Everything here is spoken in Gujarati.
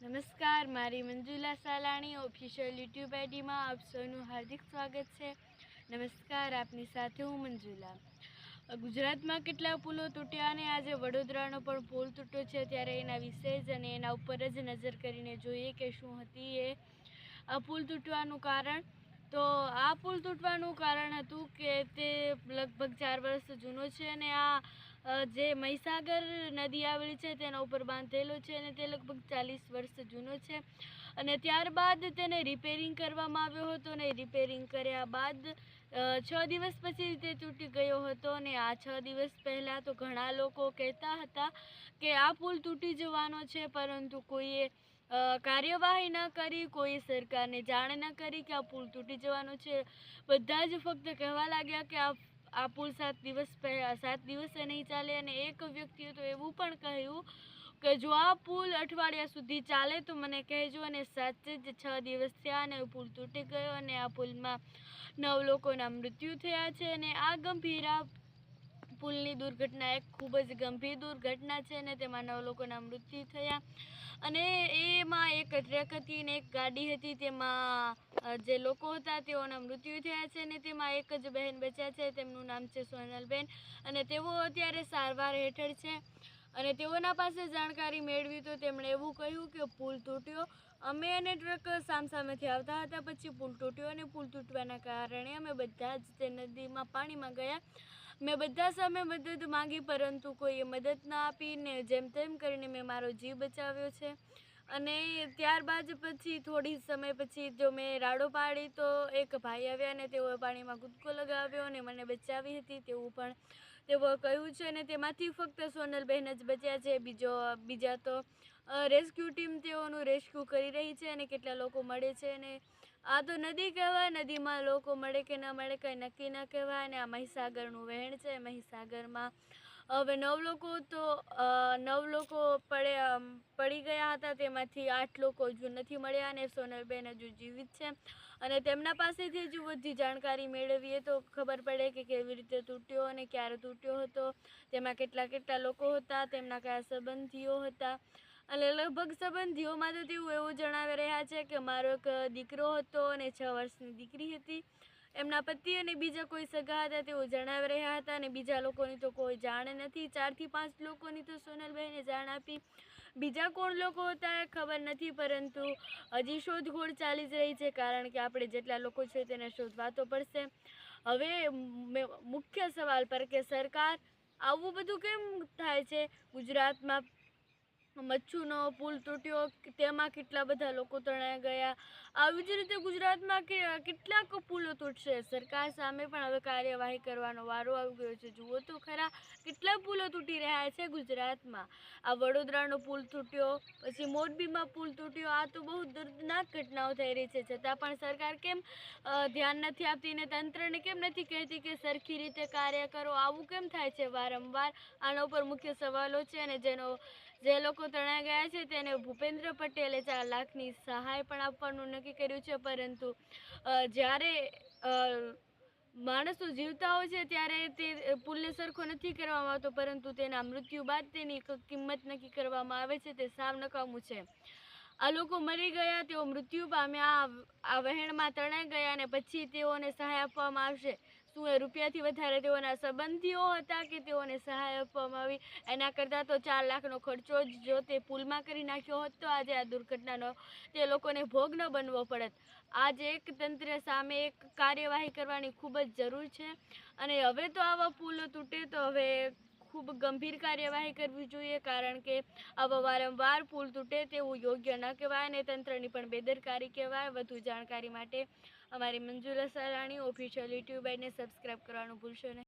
નમસ્કાર, મારી મંજુલા સાલાણી ઓફિશિયલ યુટ્યુબ આઈડીમાં આપ સૌનું હાર્દિક સ્વાગત છે। નમસ્કાર, આપની સાથે હું મંજુલા। ગુજરાતમાં કેટલા પુલો તૂટ્યા અને આજે વડોદરાનો પણ પુલ તૂટ્યો છે, ત્યારે એના વિશે જ અને એના ઉપર જ નજર કરીને જોઈએ કે શું હતી એ આ પુલ તૂટવાનું કારણ। તો આ પુલ તૂટવાનું કારણ હતું કે તે લગભગ 4 વર્ષ જૂનો છે અને આ જે મહીસાગર નદી આવેલી છે તેના ઉપર બાંધેલો છે અને તે લગભગ 40 વર્ષ જૂનો છે અને ત્યારબાદ તેને રિપેરિંગ કરવામાં આવ્યો હતો અને રિપેરિંગ કર્યા બાદ 6 દિવસ પછી તે તૂટી ગયો હતો અને આ 6 દિવસ પહેલાં તો ઘણા લોકો કહેતા હતા કે આ પુલ તૂટી જવાનો છે, પરંતુ કોઈએ કાર્યવાહી ન કરી, કોઈ સરકારને જાણ ન કરી કે આ પુલ તૂટી જવાનો છે। બધા જ ફક્ત કહેવા લાગ્યા કે આ પુલ 7 દિવસે નહીં ચાલે અને એક વ્યક્તિએ તો એવું પણ કહ્યું કે જો આ પુલ અઠવાડિયા સુધી ચાલે તો મને કહેજો, અને સાચે જ 6 દિવસ થયા અને પુલ તૂટી ગયો અને આ પુલમાં 9 લોકોના મૃત્યુ થયા છે અને આ પુલની દુર્ઘટના એક ખૂબ જ ગંભીર દુર્ઘટના છે અને તેમાં 9 લોકોના મૃત્યુ થયા અને એમાં એક ટ્રક હતી અને એક ગાડી હતી, તેમાં જે લોકો હતા તેઓના મૃત્યુ થયા છે અને તેમાં એક જ બહેન બચ્યા છે, તેમનું નામ છે સોનલબેન અને તેઓ અત્યારે સારવાર હેઠળ છે અને તેઓના પાસે જાણકારી મેળવી તો તેમણે એવું કહ્યું કે પુલ તૂટ્યો, અમે અને ટ્રક સામસામેથી આવતા હતા, પછી પુલ તૂટ્યો અને પુલ તૂટવાના કારણે અમે બધા જ તે નદીમાં પાણીમાં ગયા। મેં બધા સામે મદદ માંગી, પરંતુ કોઈએ મદદ ન આપીને જેમ તેમ કરીને મેં મારો જીવ બચાવ્યો છે અને ત્યારબાદ પછી થોડી સમય પછી જો મેં રાડો પાડી તો એક ભાઈ આવ્યા અને તેઓએ પાણીમાં કૂદકો લગાવ્યો અને મને બચાવી હતી તેવું પણ તેઓએ કહ્યું છે અને તેમાંથી ફક્ત સોનલબહેન જ બચ્યા છે, બીજા તો રેસ્ક્યુ ટીમ તેઓનું રેસ્ક્યુ કરી રહી છે અને કેટલા લોકો મળે છે અને આ તો નદી કહેવાય, નદીમાં લોકો મળે કે ન મળે કંઈ નક્કી ન કહેવાય અને આ મહીસાગરનું વહેણ છે। મહીસાગરમાં હવે 9 લોકો પડી ગયા હતા, તેમાંથી 8 લોકો હજુ નથી મળ્યા અને સોનલબેન હજુ જીવિત છે અને તેમના પાસેથી હજુ બધી જાણકારી મેળવીએ તો ખબર પડે કે કેવી રીતે તૂટ્યો અને ક્યારે તૂટ્યો હતો, તેમાં કેટલા લોકો હતા, તેમના કયા સંબંધીઓ હતા અને લગભગ સંબંધીઓમાં તો તેઓ એવું જણાવી રહ્યા છે કે મારો એક દીકરો હતો અને 6 વર્ષની દીકરી હતી, એમના પતિ અને બીજા કોઈ સગા હતા તેઓ જણાવી રહ્યા હતા અને બીજા લોકોની તો કોઈ જાણ નથી। 4 થી 5 લોકોની તો સોનલબહેને જાણ આપી, બીજા કોણ લોકો હતા એ ખબર નથી, પરંતુ હજી શોધખોળ ચાલી જ રહી છે, કારણ કે આપણે જેટલા લોકો છે તેને શોધવા તો પડશે। હવે મુખ્ય સવાલ પર કે સરકાર આવું બધું કેમ થાય છે? ગુજરાતમાં મચ્છુનો પુલ તૂટ્યો, તેમાં કેટલા બધા લોકો તણાઈ ગયા, આવી જ રીતે ગુજરાતમાં કેટલાક પુલો તૂટશે? સરકાર સામે પણ હવે કાર્યવાહી કરવાનો વારો આવી ગયો છે। જુઓ તો ખરા કેટલા પુલો તૂટી રહ્યા છે ગુજરાતમાં। આ વડોદરાનો પુલ તૂટ્યો, પછી મોરબીમાં પુલ તૂટ્યો, આ તો બહુ દર્દનાક ઘટનાઓ થઈ રહી છે, છતાં પણ સરકાર કેમ ધ્યાન નથી આપતી ને તંત્રને કેમ નથી કહેતી કે સરખી રીતે કાર્ય કરો? આવું કેમ થાય છે વારંવાર? આના ઉપર મુખ્ય સવાલો છે અને જે લોકો તણાઈ ગયા છે તેને ભૂપેન્દ્ર પટેલે 4 લાખની સહાય પણ આપવાનું નક્કી કર્યું છે, પરંતુ જ્યારે માણસો જીવતા હોય છે ત્યારે તે પુલને સરખો નથી કરવામાં આવતો, પરંતુ તેના મૃત્યુ બાદ તેની કિંમત નક્કી કરવામાં આવે છે, તે સાવ નકામું છે। આ લોકો મરી ગયા, તેઓ મૃત્યુ પામ્યા, આ વહેણમાં તણાઈ ગયા અને પછી તેઓને સહાય આપવામાં આવશે? શું એ રૂપિયાથી વધારે તેઓના સંબંધીઓ હતા કે તેઓને સહાય આપવામાં આવી? એના કરતાં તો 4 લાખનો ખર્ચો જ જો તે પુલમાં કરી નાખ્યો હોત તો આજે આ દુર્ઘટનાનો તે લોકોને ભોગ ન બનવો પડત। આજે એક તંત્ર સામે એક કાર્યવાહી કરવાની ખૂબ જ જરૂર છે અને હવે તો આવા પુલો તૂટે તો હવે ખૂબ ગંભીર કાર્યવાહી કરવી જોઈએ, કારણ કે આવા વારંવાર પુલ તૂટે તેવું યોગ્ય ન કહેવાય અને તંત્રની પણ બેદરકારી કહેવાય। વધુ જાણકારી માટે અમારી મંજુલા સાલાણી ઓફિશિયલ યુટ્યુબ આઈડીને સબસ્ક્રાઈબ કરવાનું ભૂલશો નહીં।